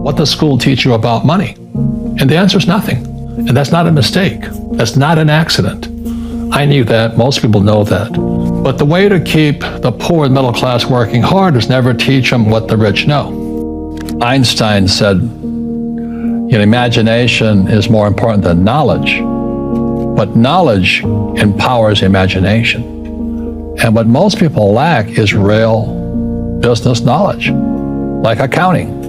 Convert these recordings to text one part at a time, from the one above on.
what does school teach you about money? And the answer is nothing. And that's not a mistake. That's not an accident. I knew that. Most people know that. But the way to keep the poor and middle class working hard is never teach them what the rich know. Einstein said, imagination is more important than knowledge, but knowledge empowers imagination. And what most people lack is real business knowledge, like accounting,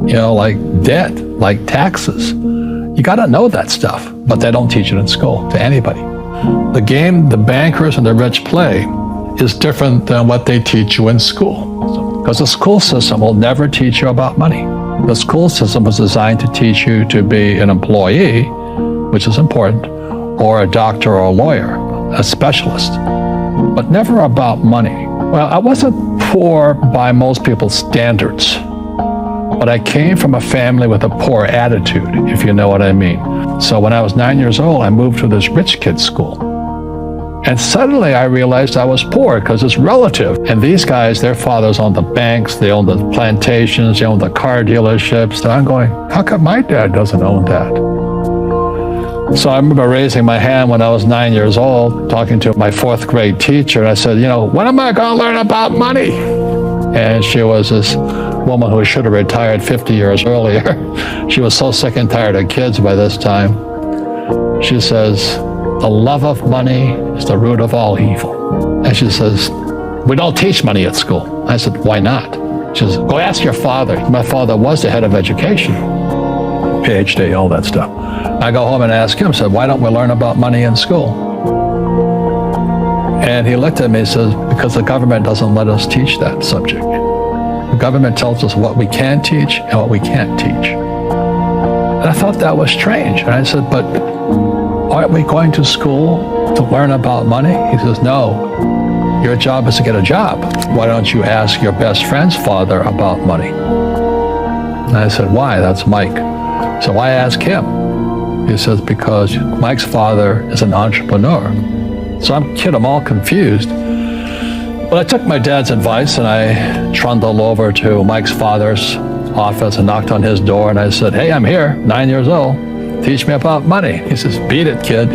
like debt, like taxes. You got to know that stuff, but they don't teach it in school to anybody. The game the bankers and the rich play is different than what they teach you in school. Because the school system will never teach you about money. The school system was designed to teach you to be an employee, which is important, or a doctor or a lawyer, a specialist, but never about money. Well, I wasn't poor by most people's standards, but I came from a family with a poor attitude, if you know what I mean. So when I was 9 years old, I moved to this rich kid's school. And suddenly I realized I was poor because it's relative. And these guys, their fathers owned the banks, they owned the plantations, they owned the car dealerships. And I'm going, how come my dad doesn't own that? So I remember raising my hand when I was 9 years old, talking to my fourth grade teacher. I said, when am I going to learn about money? And she was this woman who should have retired 50 years earlier. She was so sick and tired of kids by this time. She says, the love of money is the root of all evil. And she says, we don't teach money at school. I said, why not? She says, go ask your father. My father was the head of education, PhD, all that stuff. I go home and ask him, said, why don't we learn about money in school? And he looked at me and says, because the government doesn't let us teach that subject. The government tells us what we can teach and what we can't teach. And I thought that was strange. And I said, but aren't we going to school to learn about money? He says, no, your job is to get a job. Why don't you ask your best friend's father about money? And I said, why? That's Mike. So I asked him. He says, because Mike's father is an entrepreneur. So I'm all confused. But I took my dad's advice and I trundled over to Mike's father's office and knocked on his door and I said, hey, I'm here, 9 years old. Teach me about money. He says, beat it, kid,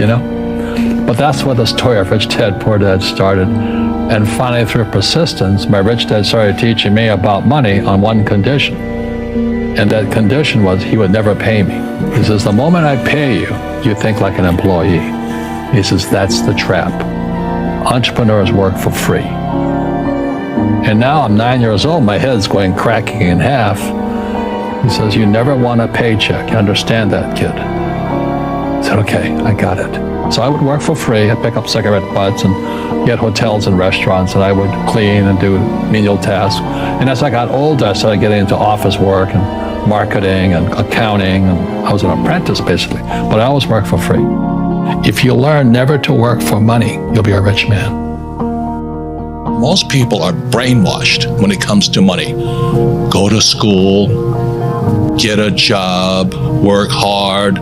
But that's where the story of Rich Dad, Poor Dad started. And finally, through persistence, my rich dad started teaching me about money on one condition. And that condition was he would never pay me. He says, the moment I pay you, you think like an employee. He says, that's the trap. Entrepreneurs work for free. And now I'm 9 years old, my head's going cracking in half. He says, you never want a paycheck. You understand that, kid? I said, okay, I got it. So I would work for free. I'd pick up cigarette butts and get hotels and restaurants, and I would clean and do menial tasks. And as I got older, I started getting into office work and marketing and accounting. And I was an apprentice, basically. But I always worked for free. If you learn never to work for money, you'll be a rich man. Most people are brainwashed when it comes to money. Go to school, get a job, work hard,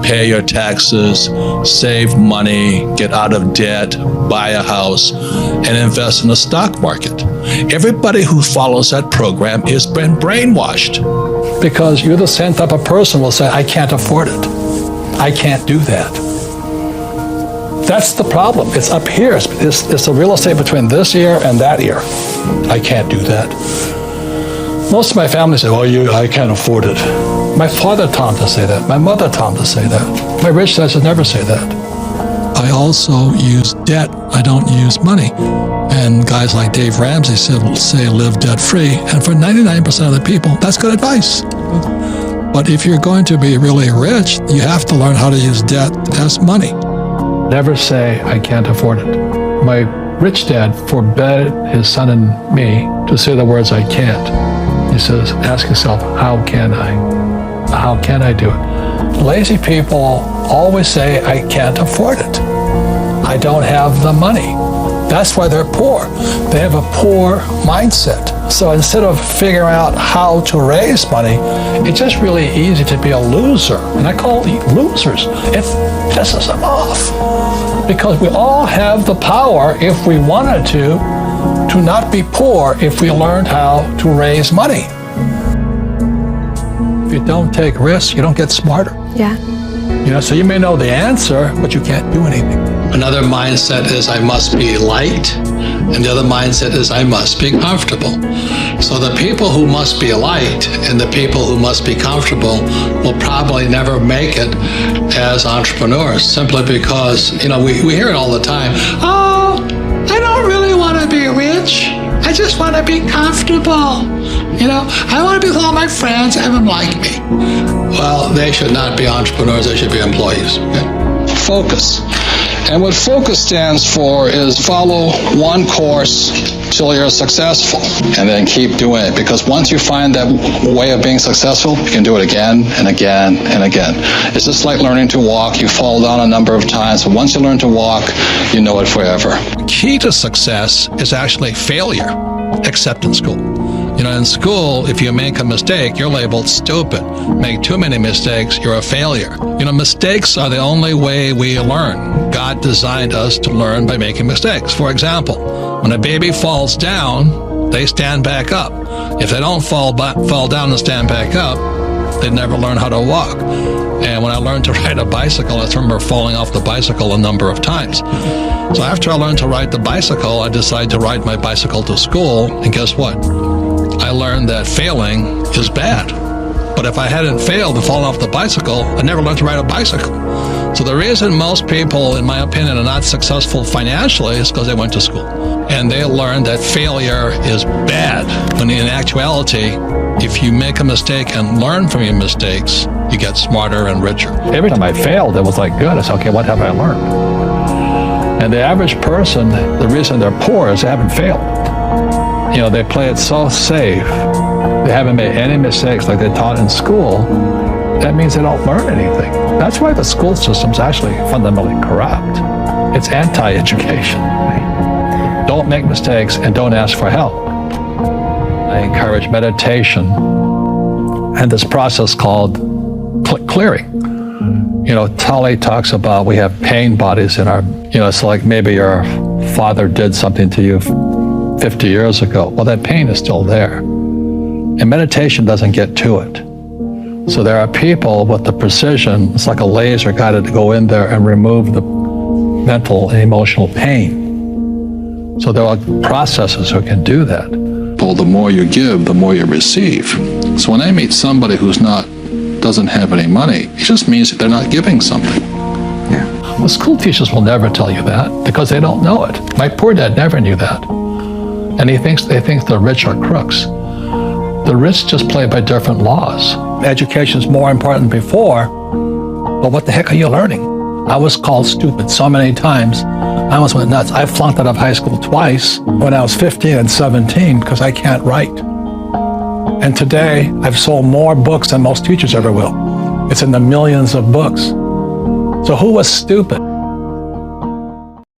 pay your taxes, save money, get out of debt, buy a house, and invest in the stock market. Everybody who follows that program has been brainwashed. Because you're the same type of person will say, I can't afford it. I can't do that. That's the problem. It's up here. It's the real estate between this ear and that ear. I can't do that. Most of my family say, I can't afford it. My father taught to say that. My mother taught to say that. My rich dad should never say that. I also use debt. I don't use money. And guys like Dave Ramsey say live debt-free. And for 99% of the people, that's good advice. But if you're going to be really rich, you have to learn how to use debt as money. Never say, I can't afford it. My rich dad forbade his son and me to say the words, I can't. He says, ask yourself, how can I? How can I do it? Lazy people always say, I can't afford it. I don't have the money. That's why they're poor. They have a poor mindset. So instead of figuring out how to raise money, it's just really easy to be a loser. And I call it losers. It pisses them off. Because we all have the power, if we wanted to not be poor if we learned how to raise money. you don't take risks, you don't get smarter. Yeah. So you may know the answer, but you can't do anything. Another mindset is I must be liked, and the other mindset is I must be comfortable. So the people who must be liked and the people who must be comfortable will probably never make it as entrepreneurs, simply because, we hear it all the time. Oh, I don't really want to be rich. I just want to be comfortable. I want to be with all my friends, have them like me. Well, they should not be entrepreneurs, they should be employees. Okay? Focus. And what focus stands for is follow one course till you're successful, and then keep doing it. Because once you find that way of being successful, you can do it again and again and again. It's just like learning to walk. You fall down a number of times, but once you learn to walk, you know it forever. Key to success is actually failure, except in school. In school, if you make a mistake, you're labeled stupid. Make too many mistakes, you're a failure. Mistakes are the only way we learn. God designed us to learn by making mistakes. For example, when a baby falls down, they stand back up. If they don't fall down and stand back up, they never learn how to walk. And when I learned to ride a bicycle, I remember falling off the bicycle a number of times. So after I learned to ride the bicycle, I decided to ride my bicycle to school, and guess what? I learned that failing is bad. But if I hadn't failed and fallen off the bicycle, I never learned to ride a bicycle. So the reason most people, in my opinion, are not successful financially is because they went to school. And they learned that failure is bad. When in actuality, if you make a mistake and learn from your mistakes, you get smarter and richer. Every time I failed, it was like, good. I said, okay, what have I learned? And the average person, the reason they're poor is they haven't failed. They play it so safe. They haven't made any mistakes like they taught in school. That means they don't learn anything. That's why the school system's actually fundamentally corrupt. It's anti-education. Don't make mistakes and don't ask for help. I encourage meditation and this process called clearing. Tully talks about we have pain bodies in our, it's like maybe your father did something to you 50 years ago. Well, that pain is still there. And meditation doesn't get to it. So there are people with the precision, it's like a laser guided to go in there and remove the mental and emotional pain. So there are processes who can do that. Well, the more you give, the more you receive. So when I meet somebody who's doesn't have any money, it just means that they're not giving something. Yeah. Well, school teachers will never tell you that because they don't know it. My poor dad never knew that. And they think the rich are crooks. The rich just play by different laws. Education is more important than before, but what the heck are you learning? I was called stupid so many times. I almost went nuts. I flunked out of high school twice when I was 15 and 17 because I can't write. And today, I've sold more books than most teachers ever will. It's in the millions of books. So who was stupid?